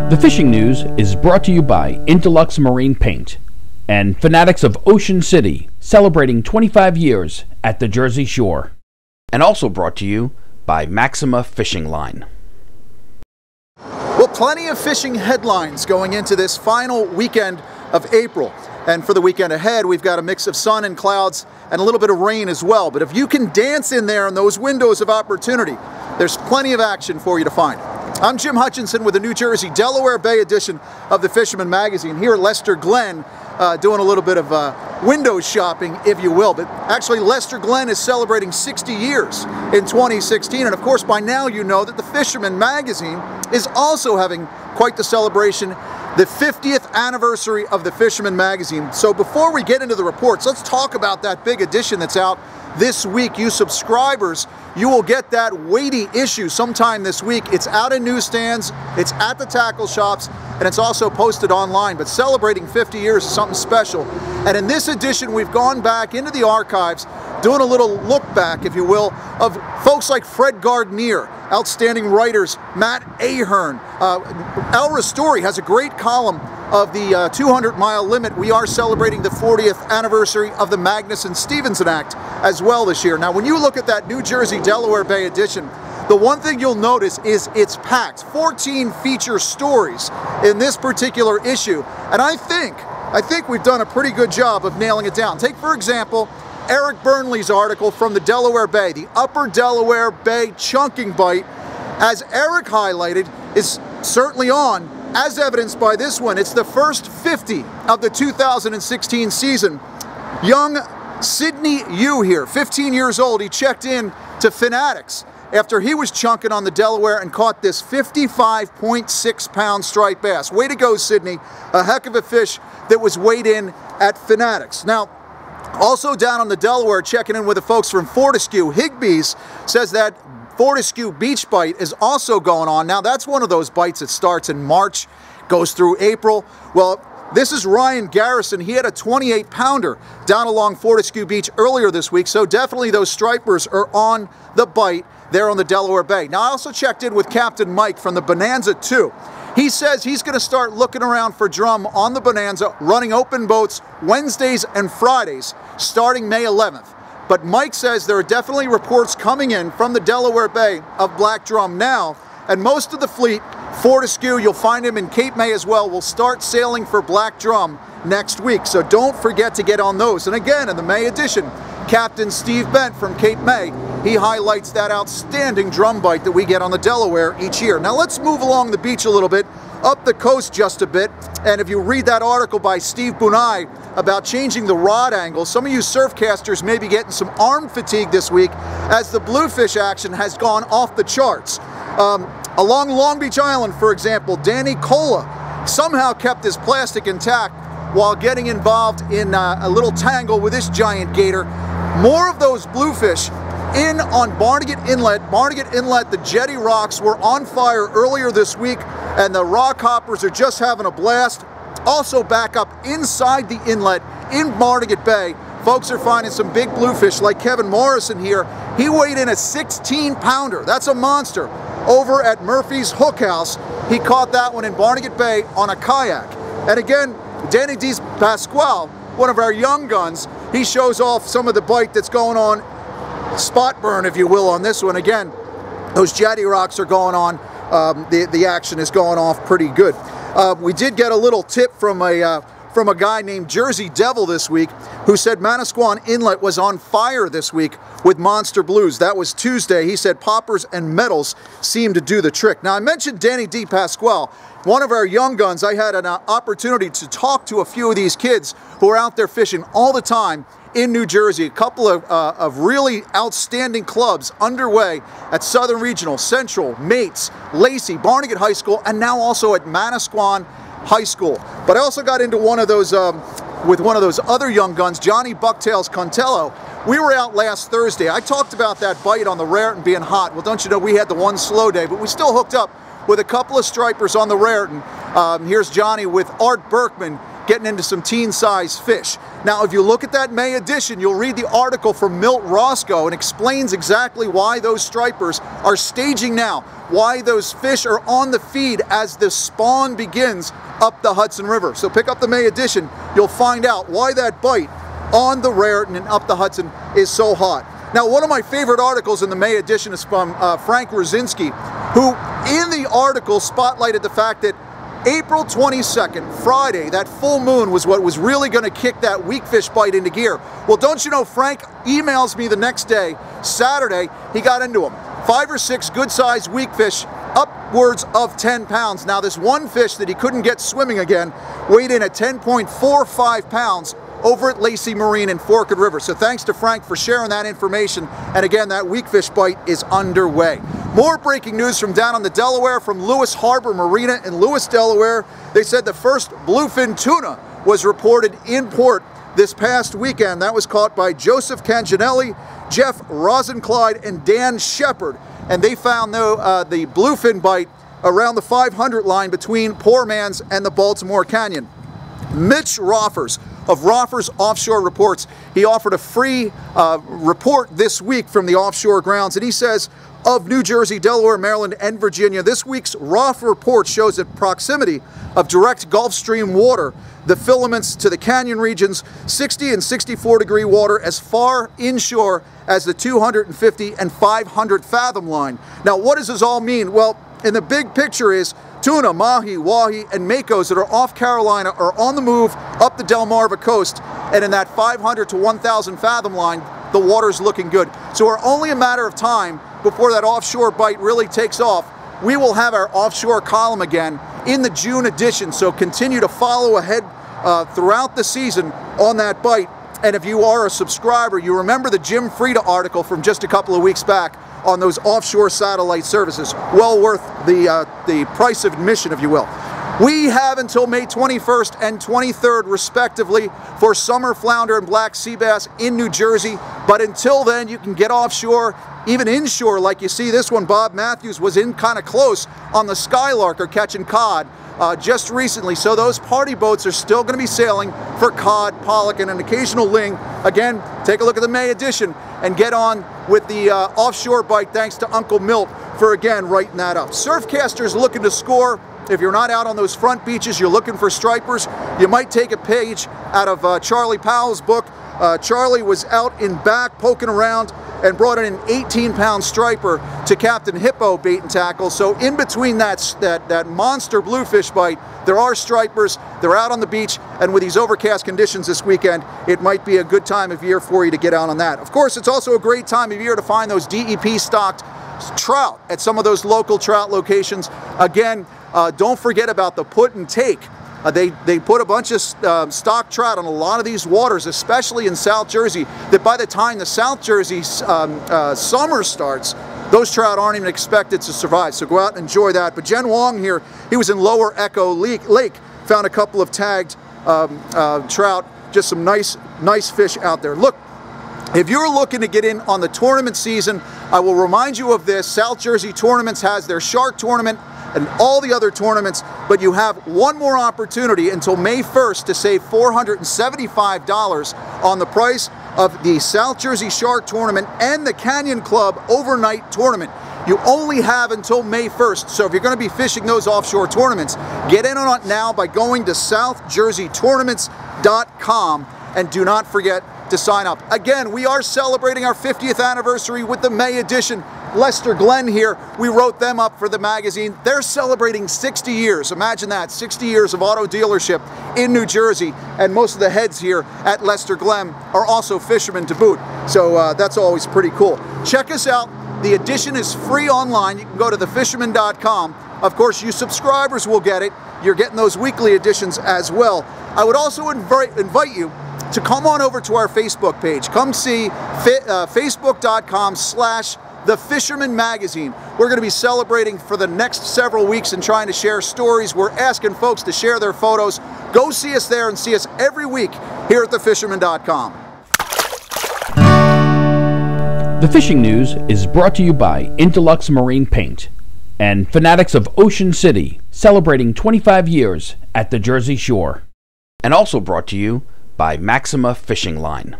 The fishing news is brought to you by Interlux Marine Paint and Fanatics of Ocean City, celebrating 25 years at the Jersey Shore. And also brought to you by Maxima Fishing Line. Well, plenty of fishing headlines going into this final weekend of April. And for the weekend ahead, we've got a mix of sun and clouds and a little bit of rain as well. But if you can dance in there in those windows of opportunity, there's plenty of action for you to find. I'm Jim Hutchinson with the New Jersey Delaware Bay edition of the Fisherman Magazine here at Lester Glen, doing a little bit of window shopping, if you will. But actually, Lester Glen is celebrating 60 years in 2016. And of course, by now you know that the Fisherman Magazine is also having quite the celebration, the 50th anniversary of the Fisherman Magazine. So before we get into the reports, let's talk about that big edition that's out this week. You subscribers, you will get that weighty issue sometime this week. It's out in newsstands, it's at the tackle shops, and it's also posted online. But celebrating 50 years is something special. And in this edition, we've gone back into the archives, doing a little look back, if you will, of folks like Fred Gardner, outstanding writers, Matt Ahern. El Ristori has a great column of the 200-mile limit. We are celebrating the 40th anniversary of the Magnuson-Stevenson Act as well this year. Now, when you look at that New Jersey Delaware Bay edition, the one thing you'll notice is it's packed. 14 feature stories in this particular issue. And I think we've done a pretty good job of nailing it down. Take, for example, Eric Burnley's article from the Delaware Bay, the Upper Delaware Bay chunking bite, as Eric highlighted, is certainly on, as evidenced by this one. It's the first 50 of the 2016 season. Young Sidney Yu here, 15 years old, he checked in to Fanatics after he was chunking on the Delaware and caught this 55.6-pound striped bass. Way to go, Sidney. A heck of a fish that was weighed in at Fanatics. Now, also down on the Delaware, checking in with the folks from Fortescue, Higbee's says that Fortescue beach bite is also going on. Now, that's one of those bites that starts in March, goes through April. Well, this is Ryan Garrison. He had a 28-pounder down along Fortescue Beach earlier this week, so definitely those stripers are on the bite there on the Delaware Bay. Now, I also checked in with Captain Mike from the Bonanza 2. He says he's going to start looking around for drum on the Bonanza, running open boats Wednesdays and Fridays, starting May 11th. But Mike says there are definitely reports coming in from the Delaware Bay of black drum now, and most of the fleet, Fortescue, you'll find him in Cape May as well, will start sailing for black drum next week. So don't forget to get on those. And again, in the May edition, Captain Steve Bent from Cape May, he highlights that outstanding drum bite that we get on the Delaware each year. Now let's move along the beach a little bit, up the coast just a bit, and if you read that article by Steve Bunai about changing the rod angle, some of you surfcasters may be getting some arm fatigue this week as the bluefish action has gone off the charts. Along Long Beach Island, for example, Danny Cola somehow kept his plastic intact while getting involved in a little tangle with this giant gator. More of those bluefish in on Barnegat Inlet. Barnegat Inlet, the jetty rocks were on fire earlier this week, and the rock hoppers are just having a blast. Also back up inside the inlet in Barnegat Bay, folks are finding some big bluefish like Kevin Morrison here. He weighed in a 16-pounder. That's a monster. Over at Murphy's Hook House, he caught that one in Barnegat Bay on a kayak. And again, Danny D. Pasquale, one of our young guns, he shows off some of the bite that's going on, spot burn, if you will, on this one. Again, those jetty rocks are going on. The action is going off pretty good. We did get a little tip from a guy named Jersey Devil this week who said Manasquan Inlet was on fire this week with monster blues. That was Tuesday. He said poppers and metals seem to do the trick. Now, I mentioned Danny D. Pasquale, one of our young guns. I had an opportunity to talk to a few of these kids who are out there fishing all the time in New Jersey. A couple of really outstanding clubs underway at Southern Regional, Central, Mates, Lacey, Barnegat High School, and now also at Manasquan High School. But I also got into one of those with one of those other young guns, Johnny Bucktails Contello. We were out last Thursday. I talked about that bite on the Raritan being hot. Well, don't you know, we had the one slow day, but we still hooked up with a couple of stripers on the Raritan. Here's Johnny with Art Berkman getting into some teen-sized fish. Now, if you look at that May edition, you'll read the article from Milt Roscoe and explains exactly why those stripers are staging now, why those fish are on the feed as the spawn begins up the Hudson River. So pick up the May edition, you'll find out why that bite on the Raritan and up the Hudson is so hot. Now, one of my favorite articles in the May edition is from Frank Rosinski, who in the article spotlighted the fact that April 22nd, Friday, that full moon was what was really going to kick that weakfish bite into gear. Well, don't you know, Frank emails me the next day, Saturday, he got into them. 5 or 6 good-sized weakfish, upwards of 10 pounds. Now, this one fish that he couldn't get swimming again weighed in at 10.45 pounds over at Lacey Marine in Forked River. So thanks to Frank for sharing that information. And again, that weakfish bite is underway. More breaking news from down on the Delaware, from Lewes Harbor Marina in Lewes, Delaware. They said the first bluefin tuna was reported in port this past weekend. That was caught by Joseph Canginelli, Jeff Rosenclyde, and Dan Shepard. And they found the bluefin bite around the 500 line between Poorman's and the Baltimore Canyon. Mitch Roffers of Roffers Offshore Reports, he offered a free report this week from the offshore grounds, and he says, of New Jersey, Delaware, Maryland, and Virginia, this week's Roff report shows that proximity of direct Gulf Stream water, the filaments to the canyon regions, 60 and 64 degree water as far inshore as the 250 and 500 fathom line. Now, what does this all mean? Well, in the big picture is tuna, mahi, wahi, and makos that are off Carolina are on the move up the Delmarva coast, and in that 500 to 1,000 fathom line, the water's looking good. So we're only a matter of time before that offshore bite really takes off. We will have our offshore column again in the June edition, so continue to follow ahead throughout the season on that bite. And if you are a subscriber, you remember the Jim Frieda article from just a couple of weeks back on those offshore satellite services. Well worth the price of admission, if you will. We have until May 21st and 23rd, respectively, for summer flounder and black sea bass in New Jersey. But until then, you can get offshore, even inshore, like you see this one. Bob Matthews was in kind of close on the Skylarker catching cod just recently. So those party boats are still going to be sailing for cod, pollock, and an occasional ling. Again, take a look at the May edition and get on with the offshore bite, thanks to Uncle Milt for, again, writing that up. Surfcasters looking to score. If you're not out on those front beaches, you're looking for stripers, you might take a page out of Charlie Powell's book. Charlie was out in back poking around and brought in an 18-pound striper to Captain Hippo Bait and Tackle. So in between that monster bluefish bite, there are stripers, they're out on the beach, and with these overcast conditions this weekend, it might be a good time of year for you to get out on that. Of course, it's also a great time of year to find those DEP-stocked trout at some of those local trout locations. Again, don't forget about the put and take. They put a bunch of stock trout on a lot of these waters, especially in South Jersey, that by the time the South Jersey summer starts, those trout aren't even expected to survive. So go out and enjoy that. But Jen Wong here, he was in Lower Echo Lake, found a couple of tagged trout, just some nice fish out there. Look, if you're looking to get in on the tournament season, I will remind you of this. South Jersey Tournaments has their shark tournament and all the other tournaments, but you have one more opportunity until May 1st to save $475 on the price of the South Jersey Shark Tournament and the Canyon Club Overnight Tournament. You only have until May 1st, so if you're going to be fishing those offshore tournaments, get in on it now by going to southjerseytournaments.com, and do not forget to sign up. Again, we are celebrating our 50th anniversary with the May edition. Lester Glenn here, we wrote them up for the magazine. They're celebrating 60 years. Imagine that, 60 years of auto dealership in New Jersey, and most of the heads here at Lester Glenn are also fishermen to boot. So that's always pretty cool. Check us out. The edition is free online. You can go to thefisherman.com. Of course, you subscribers will get it. You're getting those weekly editions as well. I would also invite you to come on over to our Facebook page. Come see facebook.com/The Fisherman Magazine. We're going to be celebrating for the next several weeks and trying to share stories. We're asking folks to share their photos. Go see us there and see us every week here at thefisherman.com. The fishing news is brought to you by Intelux Marine Paint and Fanatics of Ocean City, celebrating 25 years at the Jersey Shore. And also brought to you by Maxima Fishing Line.